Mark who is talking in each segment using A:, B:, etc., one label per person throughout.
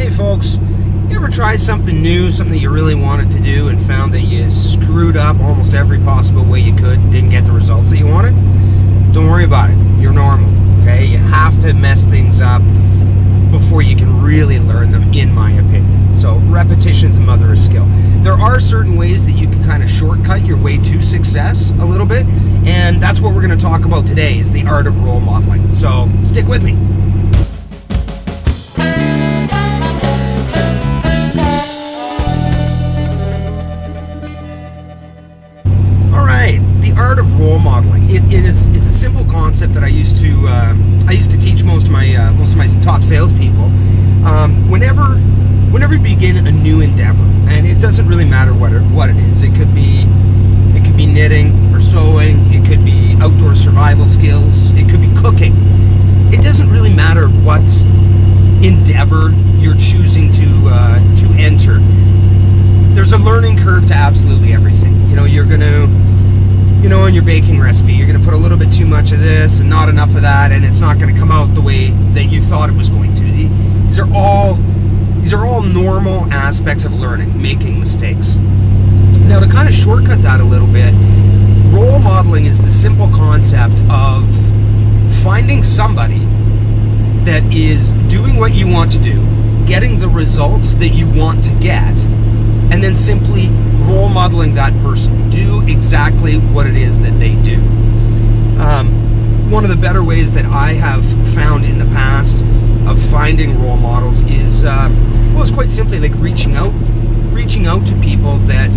A: Hey folks, you ever try something new, something you really wanted to do and found that you screwed up almost every possible way you could and didn't get the results that you wanted? Don't worry about it. You're normal, okay? You have to mess things up before you can really learn them, in my opinion. So repetition's the mother of skill. There are certain ways that you can kind of shortcut your way to success a little bit, and that's what we're going to talk about today, is the art of role modeling. So stick with me. The art of role modeling. It's a simple concept that I used to teach most of my top salespeople. Whenever you begin a new endeavor, and it doesn't really matter what it is. It could be knitting or sewing. It could be outdoor survival skills. It could be cooking. It doesn't really matter what endeavor you're choosing to enter. There's a learning curve to absolutely everything. In your baking recipe, you're going to put a little bit too much of this and not enough of that, and it's not going to come out the way that you thought it was going to. These are all normal aspects of learning, making mistakes. Now, to kind of shortcut that a little bit, role modeling is the simple concept of finding somebody that is doing what you want to do, getting the results that you want to get, and then simply role modeling that person. Do exactly what it is that they do. One of the better ways that I have found in the past of finding role models is, it's quite simply like reaching out to people that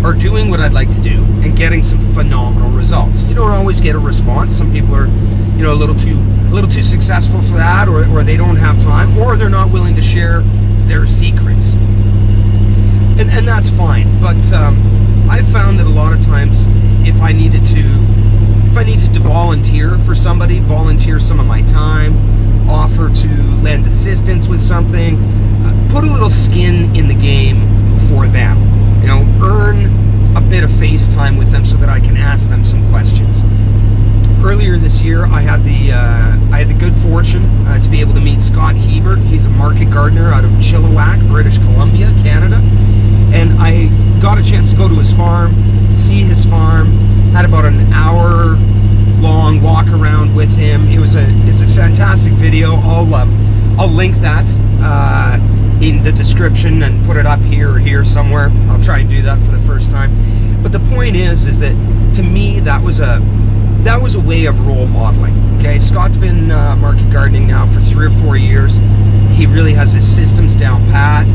A: are doing what I'd like to do and getting some phenomenal results. You don't always get a response. Some people are, a little too successful for that, or they don't have time, or they're not willing to share their secrets. And that's fine, but I've found that a lot of times if I needed to volunteer for somebody, volunteer some of my time, offer to lend assistance with something, put a little skin in the game for them, earn a bit of face time with them so that I can ask them some questions. Earlier this year, I had the good fortune to be able to meet Scott Hebert. He's a market gardener out of Chilliwack, British Columbia, Canada. And I got a chance to go to his farm, see his farm, had about an hour-long walk around with him. It's a fantastic video. I'll link that in the description and put it up here or here somewhere. I'll try and do that for the first time. But the point is that to me that was a way of role modeling. Okay, Scott's been market gardening now for 3 or 4 years. He really has his systems down pat.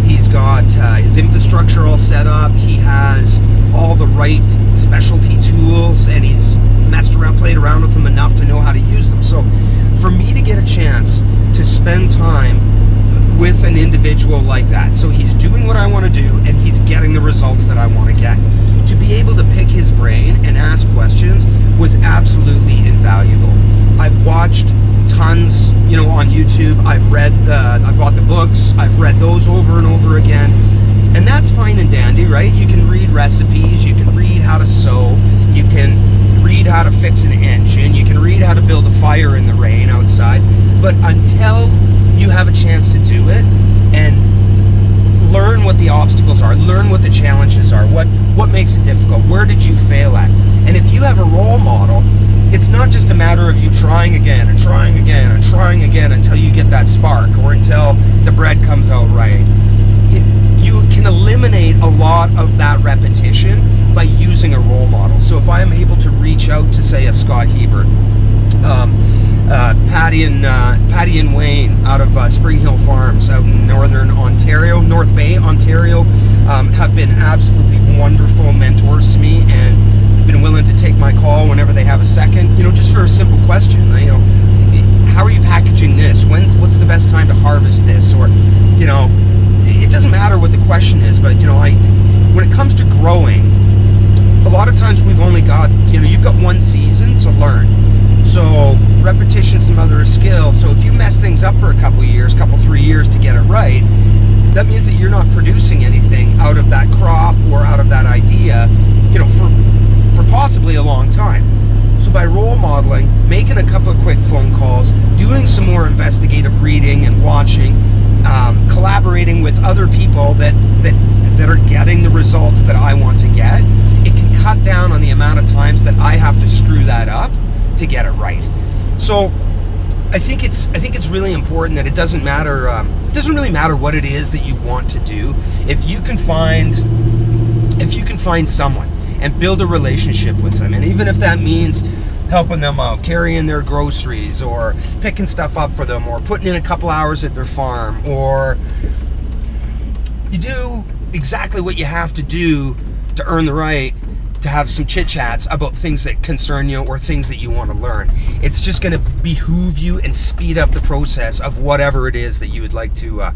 A: He's got his infrastructure all set up. He has all the right specialty tools, and he's played around with them enough to know how to use them. So for me to get a chance to spend time with an individual like that, so he's doing what I want to do and he's getting the results that I want to get, to be able to pick his brain and ask questions was absolutely invaluable. I've watched tons, on YouTube. I've bought the books. I've read those over and over again. And that's fine and dandy, right? You can read recipes. You can read how to sew. You can read how to fix an engine. You can read how to build a fire in the rain outside. But until you have a chance to do it and learn what the obstacles are, learn what the challenges are, what makes it difficult, where did you fail at? And if you have a role model, it's not just a matter of you trying again and trying again and trying again until you get that spark or until the bread comes out right. You can eliminate a lot of that repetition by using a role model. So if I am able to reach out to, say, a Scott Hebert, Patty and Wayne out of Spring Hill Farms out in North Bay, Ontario, have been absolutely wonderful mentors to me and been willing to take my call whenever they have a second, just for a simple question. How are you packaging this? What's the best time to harvest this? Or, it doesn't matter what the question is, but when it comes to growing, a lot of times we've only got, you've got one season to learn. So repetition's the mother of skill. So if you mess things up for a couple 3 years to get it right, that means that you're not producing anything out of that crop or out of that idea, for possibly a long time. So by role modeling, making a couple of quick phone calls, doing some more investigative reading and watching, collaborating collaborating with other people that are getting the results that I want to get, it can cut down on the amount of times that I have to screw that up to get it right. So I think it's really important that it doesn't matter. It doesn't really matter what it is that you want to do. If you can find someone and build a relationship with them, and even if that means helping them out, carrying their groceries, or picking stuff up for them, or putting in a couple hours at their farm, or you do exactly what you have to do to earn the right to have some chit chats about things that concern you or things that you want to learn. It's just going to behoove you and speed up the process of whatever it is that you would like to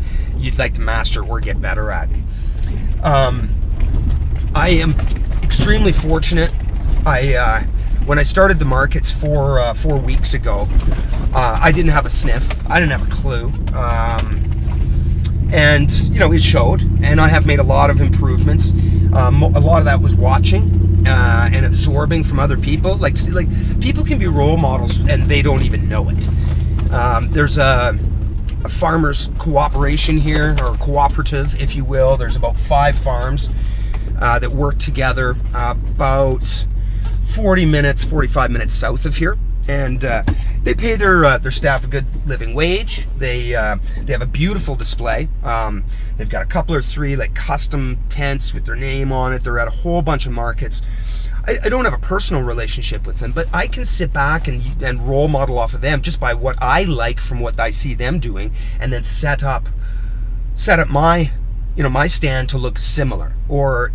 A: master or get better at. I am extremely fortunate. When I started the markets 4 weeks ago, I didn't have a sniff. I didn't have a clue. And it showed, and I have made a lot of improvements. A lot of that was watching and absorbing from other people. Like people can be role models and they don't even know it. There's a farmers cooperation here, or cooperative, if you will. There's about 5 farms that work together about 45 minutes south of here, and they pay their staff a good living wage. They have a beautiful display. They've got a couple or 3 like custom tents with their name on it. They're at a whole bunch of markets. I don't have a personal relationship with them, but I can sit back and role model off of them just by what I like from what I see them doing, and then set up my my stand to look similar, or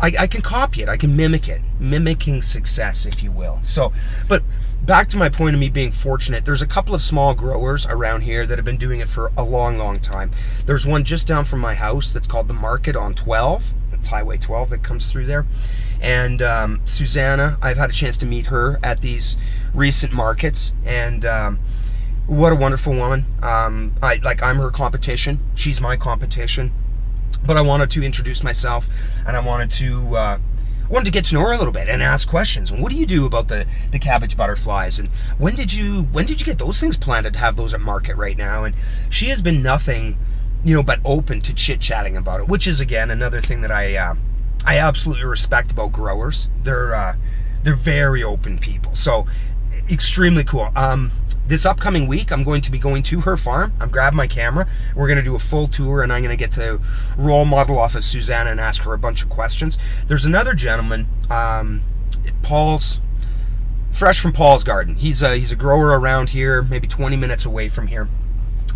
A: I can copy it. I can mimic it, mimicking success, if you will. So, but back to my point of me being fortunate, there's a couple of small growers around here that have been doing it for a long, long time. There's one just down from my house that's called the Market on 12. That's Highway 12 that comes through there. And Susanna, I've had a chance to meet her at these recent markets, and what a wonderful woman. I'm her competition. She's my competition. But I wanted to introduce myself, and I wanted to get to know her a little bit and ask questions. And what do you do about the cabbage butterflies? And when did you get those things planted to have those at market right now? And she has been nothing, but open to chit-chatting about it, which is, again, another thing that I absolutely respect about growers. They're very open people. So extremely cool. This upcoming week, I'm going to be going to her farm. I'm grabbing my camera. We're going to do a full tour, and I'm going to get to role model off of Susanna and ask her a bunch of questions. There's another gentleman, fresh from Paul's garden. He's a grower around here, maybe 20 minutes away from here.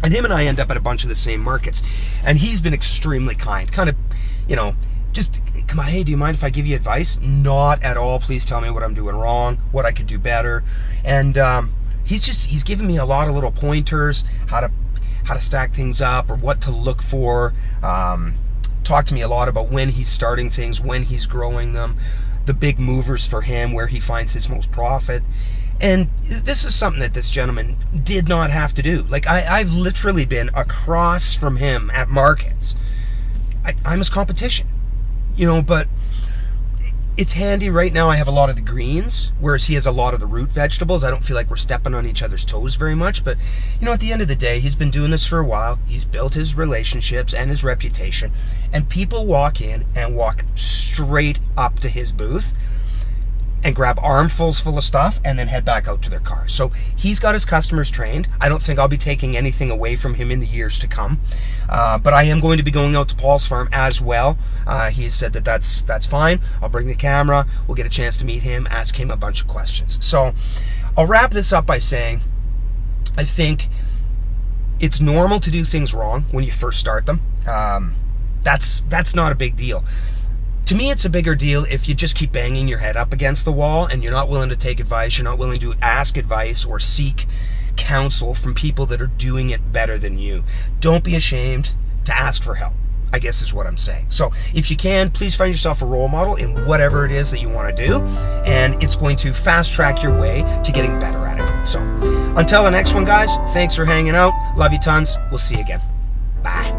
A: And him and I end up at a bunch of the same markets. And he's been extremely kind. Kind of, just come on, hey, do you mind if I give you advice? Not at all. Please tell me what I'm doing wrong, what I could do better. And he's given me a lot of little pointers, how to stack things up, or what to look for. Talk to me a lot about when he's starting things, when he's growing them, the big movers for him, where he finds his most profit. And this is something that this gentleman did not have to do. Like, I've literally been across from him at markets. I'm his competition, but it's handy. Right now I have a lot of the greens, whereas he has a lot of the root vegetables. I don't feel like we're stepping on each other's toes very much, but at the end of the day, he's been doing this for a while. He's built his relationships and his reputation, and people walk in and walk straight up to his booth and grab armfuls full of stuff and then head back out to their cars. So he's got his customers trained. I don't think I'll be taking anything away from him in the years to come. But I am going to be going out to Paul's farm as well. He said that's fine. I'll bring the camera. We'll get a chance to meet him, ask him a bunch of questions. So I'll wrap this up by saying I think it's normal to do things wrong when you first start them. That's not a big deal. To me, it's a bigger deal if you just keep banging your head up against the wall and you're not willing to take advice, you're not willing to ask advice or seek counsel from people that are doing it better than you. Don't be ashamed to ask for help, I guess is what I'm saying. So if you can, please find yourself a role model in whatever it is that you want to do, and it's going to fast track your way to getting better at it. So until the next one, guys, thanks for hanging out. Love you tons. We'll see you again. Bye.